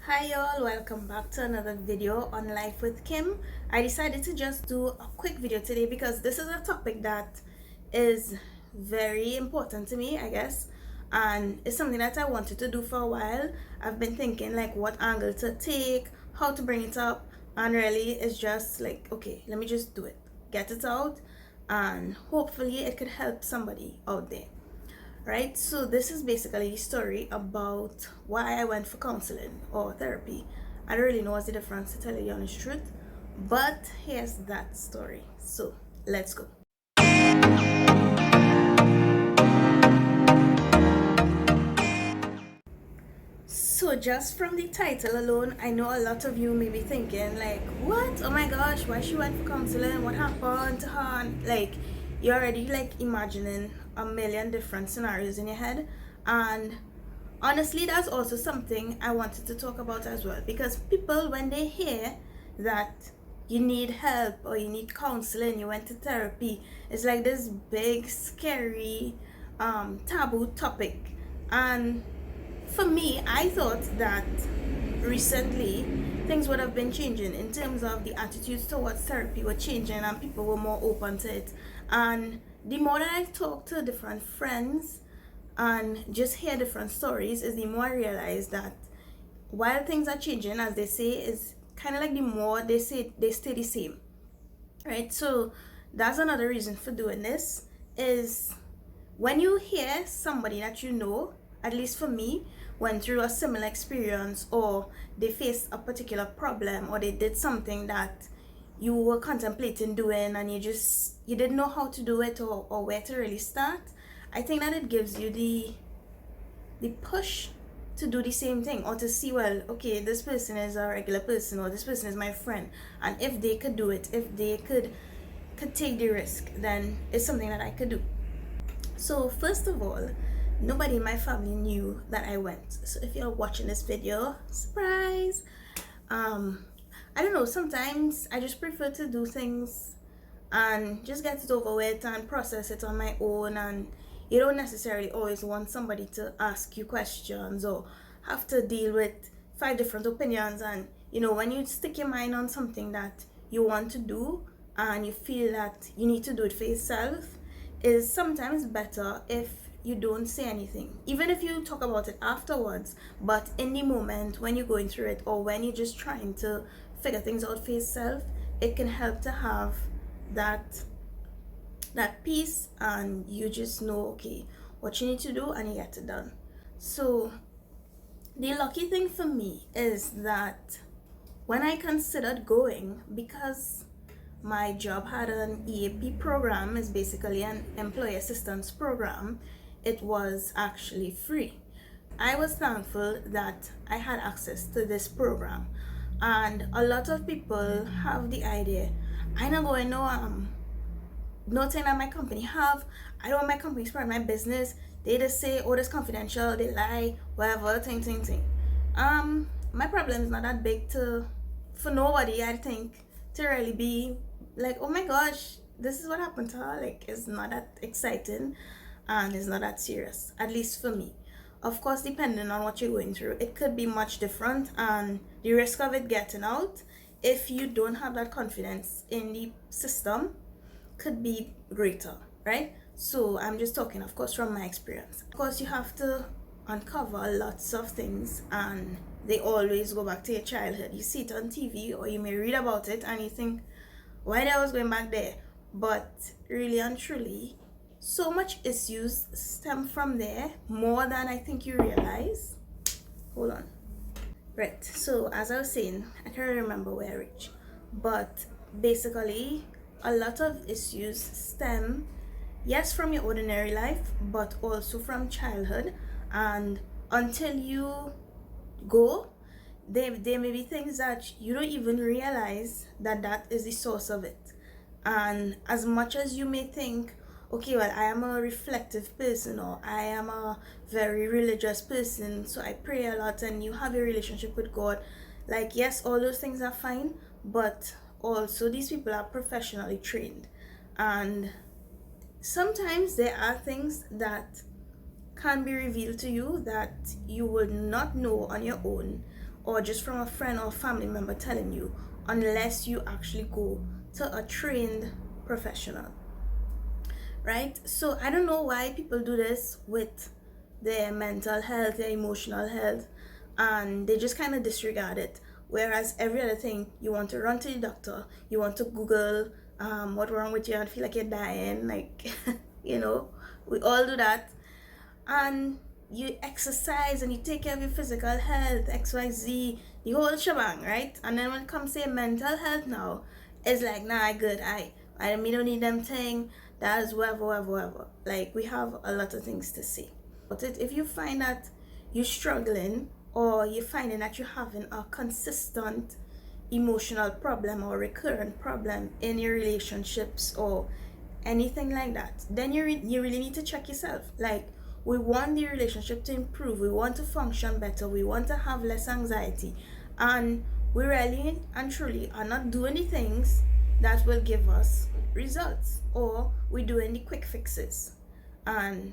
Hi y'all, welcome back to another video on Life with Kim. I decided to just do a quick video today because this is a topic that is very important to me, I guess, and it's something that I wanted to do for a while. I've been thinking like what angle to take, how to bring it up, and really it's just like, okay, let me just do it, get it out, and hopefully it could help somebody out there. Right, so this is basically a story about why I went for counseling or therapy. I don't really know what's the difference, to tell you the honest truth, but here's that story. So let's go. So just from the title alone, I know a lot of you may be thinking like, what, oh my gosh, why she went for counseling, what happened to her? Like, you're already like imagining a million different scenarios in your head. And honestly, that's also something I wanted to talk about as well, because people, when they hear that you need help or you need counseling, you went to therapy, it's like this big scary taboo topic. And for me, I thought that recently things would have been changing in terms of the attitudes towards therapy were changing and people were more open to it. And the more that I talk to different friends and just hear different stories, is the more I realize that while things are changing, as they say, is kind of like the more they say they stay the same, right? So that's another reason for doing this. Is when you hear somebody that you know, at least for me, went through a similar experience, or they faced a particular problem, or they did something that you were contemplating doing and you didn't know how to do it, or where to really start, I think that it gives you the push to do the same thing, or to see, well, okay, this person is a regular person, or this person is my friend, and if they could do it, if they could take the risk, then it's something that I could do. So first of all, nobody in my family knew that I went. So if you're watching this video, surprise. um I don't know, sometimes I just prefer to do things and just get it over with and process it on my own, and you don't necessarily always want somebody to ask you questions or have to deal with five different opinions. And when you stick your mind on something that you want to do and you feel that you need to do it for yourself, is sometimes better if you don't say anything, even if you talk about it afterwards. But in the moment when you're going through it, or when you're just trying to figure things out for yourself, it can help to have that peace, and you just know, okay, what you need to do, and you get it done. So the lucky thing for me is that when I considered going, because my job had an EAP program, is basically an employee assistance program, it was actually free. I was thankful that I had access to this program. And a lot of people have the idea, I not going no thing that my company have. I don't want my company spread my business. They just say, oh, this confidential, they lie, whatever, thing. My problem is not that big to for nobody, I think, to really be like, oh my gosh, this is what happened to her. Like, it's not that exciting and it's not that serious, at least for me. Of course, depending on what you're going through, it could be much different, and the risk of it getting out, if you don't have that confidence in the system, could be greater, right? So I'm just talking, of course, from my experience. Of course, you have to uncover lots of things, and they always go back to your childhood. You see it on TV, or you may read about it and you think, why did I was going back there? But really and truly, so much issues stem from there, more than I think you realize. Hold on. Right, so as I was saying, I can't remember where I reached, but basically a lot of issues stem, yes, from your ordinary life, but also from childhood. And until you go, there may be things that you don't even realize that is the source of it. And as much as you may think, okay, well, I am a reflective person, or I am a very religious person, so I pray a lot, and you have a relationship with God, like, yes, all those things are fine, but also these people are professionally trained, and sometimes there are things that can be revealed to you that you would not know on your own, or just from a friend or family member telling you, unless you actually go to a trained professional, right? So I don't know why people do this with their mental health, their emotional health, and they just kind of disregard it. Whereas every other thing, you want to run to the doctor, you want to Google what's wrong with you and feel like you're dying, like we all do that. And you exercise and you take care of your physical health, XYZ, the whole shebang, right? And then when it comes to your mental health now, it's like, nah, I good, I me don't need them thing, that is whatever. Like, we have a lot of things to say. But if you find that you're struggling, or you're finding that you're having a consistent emotional problem or recurrent problem in your relationships or anything like that, then you really need to check yourself. Like, we want the relationship to improve, we want to function better, we want to have less anxiety, and we really and truly are not doing the things that will give us results, or we're doing the quick fixes. And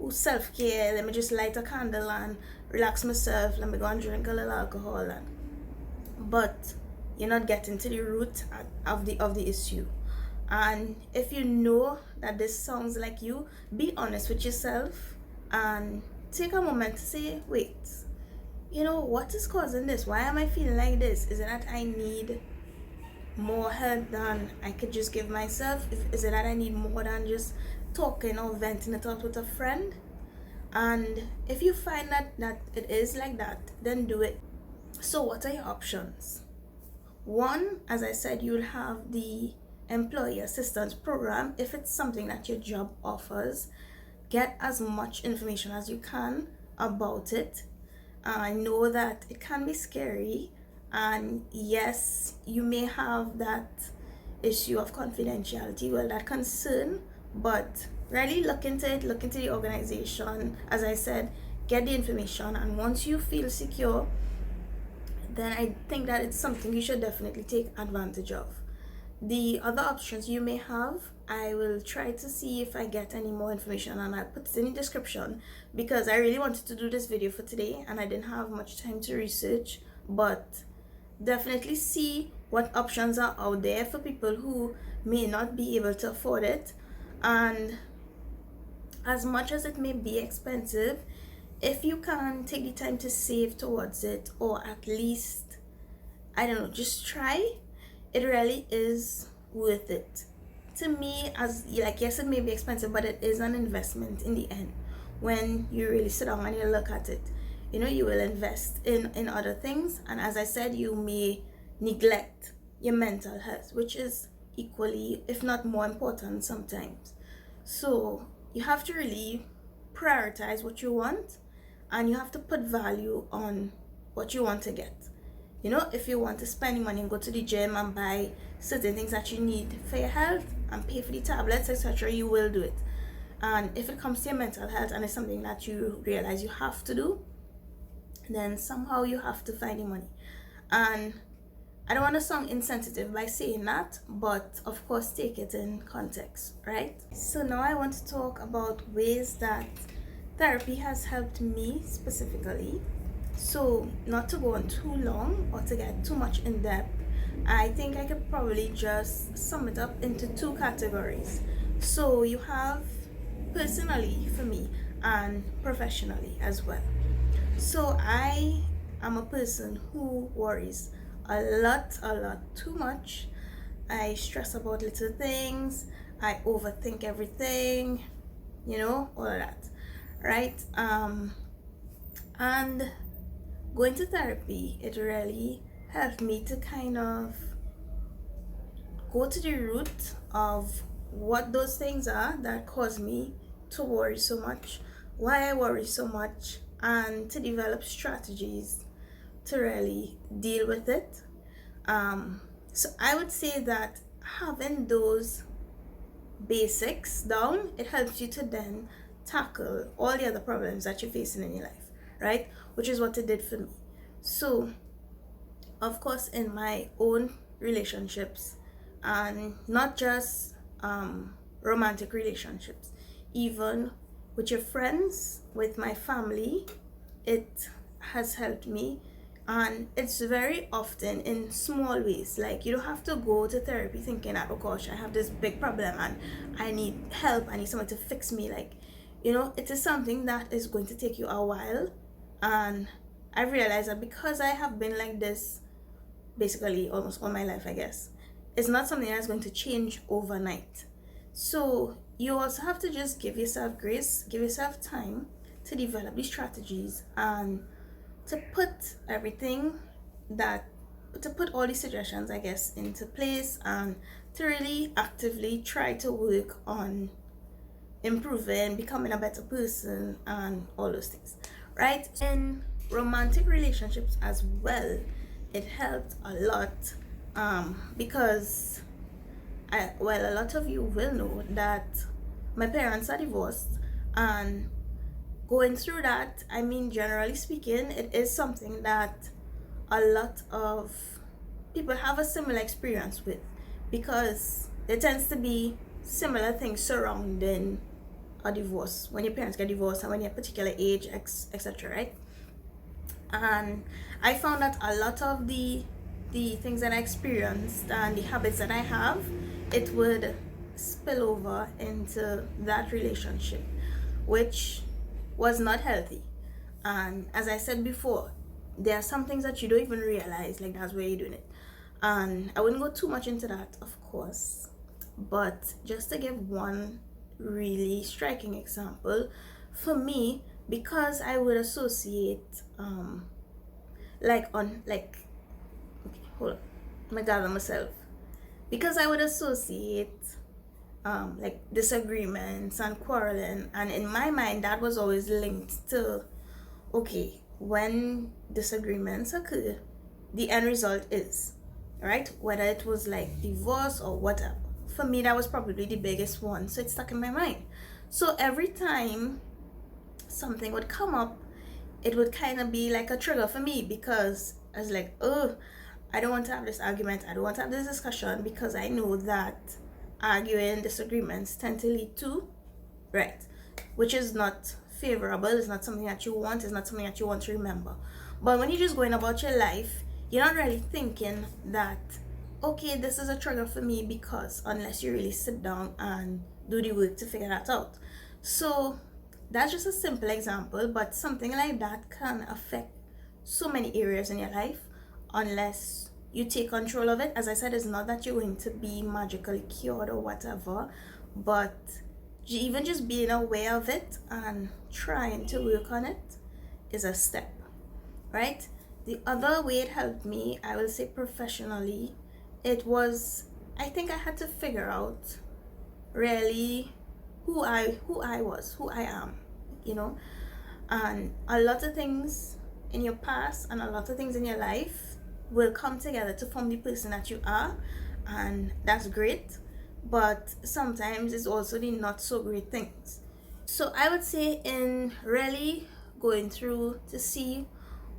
self-care, let me just light a candle and relax myself, let me go and drink a little alcohol, but you're not getting to the root of the issue. And if you know that this sounds like you, be honest with yourself and take a moment to say, wait, what is causing this? Why am I feeling like this? Is it that I need more help than I could just give myself? Is it that I need more than just talking or venting it out with a friend? And if you find that it is like that, then do it. So what are your options? One, as I said, you'll have the employee assistance program. If it's something that your job offers, get as much information as you can about it. I know that it can be scary, and yes, you may have that issue of confidentiality, well, that concern, but really look into it, look into the organization. As I said, get the information, and once you feel secure, then I think that it's something you should definitely take advantage of. The other options you may have, I will try to see if I get any more information, and I'll put it in the description, because I really wanted to do this video for today and I didn't have much time to research. But definitely see what options are out there for people who may not be able to afford it. And as much as it may be expensive, if you can take the time to save towards it, or at least, I don't know, just try, it really is worth it. To me, as like, yes, it may be expensive, but it is an investment in the end. When you really sit down and you look at it, you will invest in other things, and as I said, you may neglect your mental health, which is equally, if not more important sometimes. So you have to really prioritize what you want, and you have to put value on what you want to get. If you want to spend money and go to the gym and buy certain things that you need for your health and pay for the tablets, etc., you will do it. And if it comes to your mental health and it's something that you realize you have to do, then somehow you have to find the money. And I don't want to sound insensitive by saying that, but of course take it in context, right? So now I want to talk about ways that therapy has helped me specifically. So not to go on too long or to get too much in depth, I think I could probably just sum it up into two categories. So you have personally for me and professionally as well. So I am a person who worries a lot too much. I stress about little things, I overthink everything, all of that, right? And going to therapy, it really helped me to kind of go to the root of what those things are that cause me to worry so much, why I worry so much, and to develop strategies to really deal with it. So I would say that having those basics down, it helps you to then tackle all the other problems that you're facing in your life, right? Which is what it did for me. So of course, in my own relationships, and not just romantic relationships, even with your friends, with my family, it has helped me And it's very often in small ways. Like, you don't have to go to therapy thinking that, oh gosh, I have this big problem and I need help, I need someone to fix me. Like, it is something that is going to take you a while. And I've realized that because I have been like this basically almost all my life, I guess, it's not something that's going to change overnight. So you also have to just give yourself grace, give yourself time to develop these strategies, and to put everything that to put all these suggestions, I guess, into place, and to really actively try to work on improving, becoming a better person, and all those things, right? In romantic relationships as well, it helped a lot, because a lot of you will know that my parents are divorced, and going through that, I mean, generally speaking, it is something that a lot of people have a similar experience with, because there tends to be similar things surrounding a divorce when your parents get divorced and when you're a particular age, etc., right? And I found that a lot of the things that I experienced and the habits that I have, it would spill over into that relationship, which was not healthy. And as I said before, there are some things that you don't even realize, like that's where you're doing it. And I wouldn't go too much into that, of course, but just to give one really striking example, for me, because I would associate okay, hold on, my gather myself, because I would associate like disagreements and quarreling, and in my mind that was always linked to, okay, when disagreements occur, the end result is, right, whether it was like divorce or whatever. For me, that was probably the biggest one, so it stuck in my mind. So every time something would come up, it would kind of be like a trigger for me, because I was like, oh, I don't want to have this argument, I don't want to have this discussion, because I know that arguing, disagreements tend to lead to, right, which is not favorable, it's not something that you want, it's not something that you want to remember. But when you're just going about your life, you're not really thinking that, okay, this is a trigger for me, because unless you really sit down and do the work to figure that out. So that's just a simple example, but something like that can affect so many areas in your life unless you take control of it. As I said, it's not that you're going to be magically cured or whatever, but even just being aware of it and trying to work on it is a step, right? The other way it helped me, I will say professionally, it was, I think I had to figure out really who I was, who I am, and a lot of things in your past and a lot of things in your life will come together to form the person that you are, and that's great. But sometimes it's also the not so great things. So I would say, in really going through to see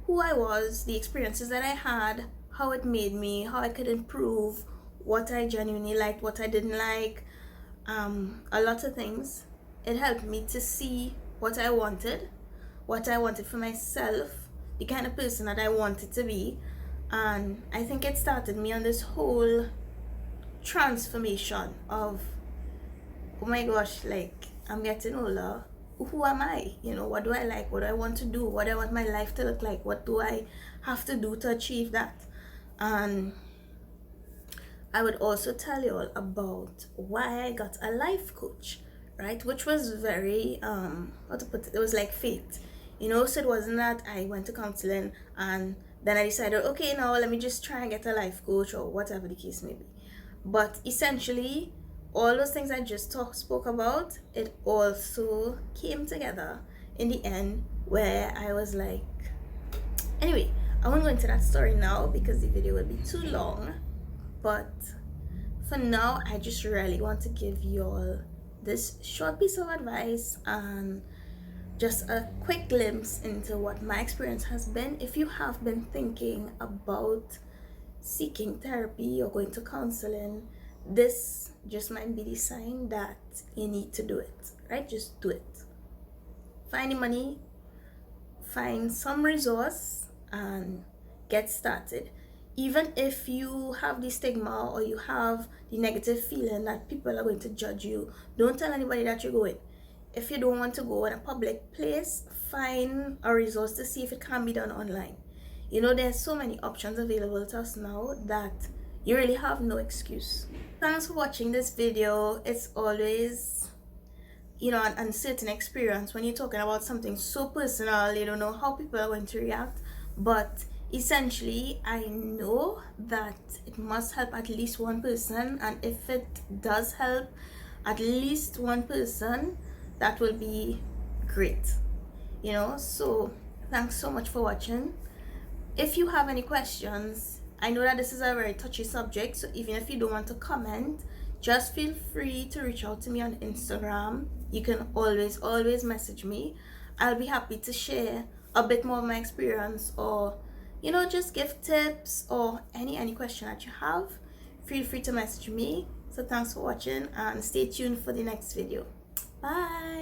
who I was, the experiences that I had, how it made me, how I could improve, what I genuinely liked, what I didn't like, a lot of things. It helped me to see what I wanted for myself, the kind of person that I wanted to be. And I think it started me on this whole transformation of, oh my gosh, like, I'm getting older, who am I? What do I like? What do I want to do? What do I want my life to look like? What do I have to do to achieve that? And I would also tell you all about why I got a life coach, right? Which was very, how to put it, it was like fate. So it wasn't that I went to counseling and then I decided, okay, now let me just try and get a life coach or whatever the case may be. But essentially, all those things I just spoke about, it also came together in the end, where I was like, anyway, I won't go into that story now because the video would be too long. But for now, I just really want to give you all this short piece of advice and just a quick glimpse into what my experience has been. If you have been thinking about seeking therapy or going to counseling, this just might be the sign that you need to do it, right? Just do it. Find the money, find some resource, and get started. Even if you have the stigma or you have the negative feeling that people are going to judge you, don't tell anybody that you're going. If you don't want to go in a public place, find a resource to see if it can be done online. You know, there's so many options available to us now that you really have no excuse. Thanks for watching this video. It's always, you know, an uncertain experience when you're talking about something so personal. You don't know how people are going to react, but essentially I know that it must help at least one person, and if it does help at least one person, that will be great, you know. So thanks so much for watching. If you have any questions, I know that this is a very touchy subject, so even if you don't want to comment, just feel free to reach out to me on Instagram. You can always message me. I'll be happy to share a bit more of my experience, or you know, just give tips or any question that you have. Feel free to message me. So thanks for watching and stay tuned for the next video. Bye.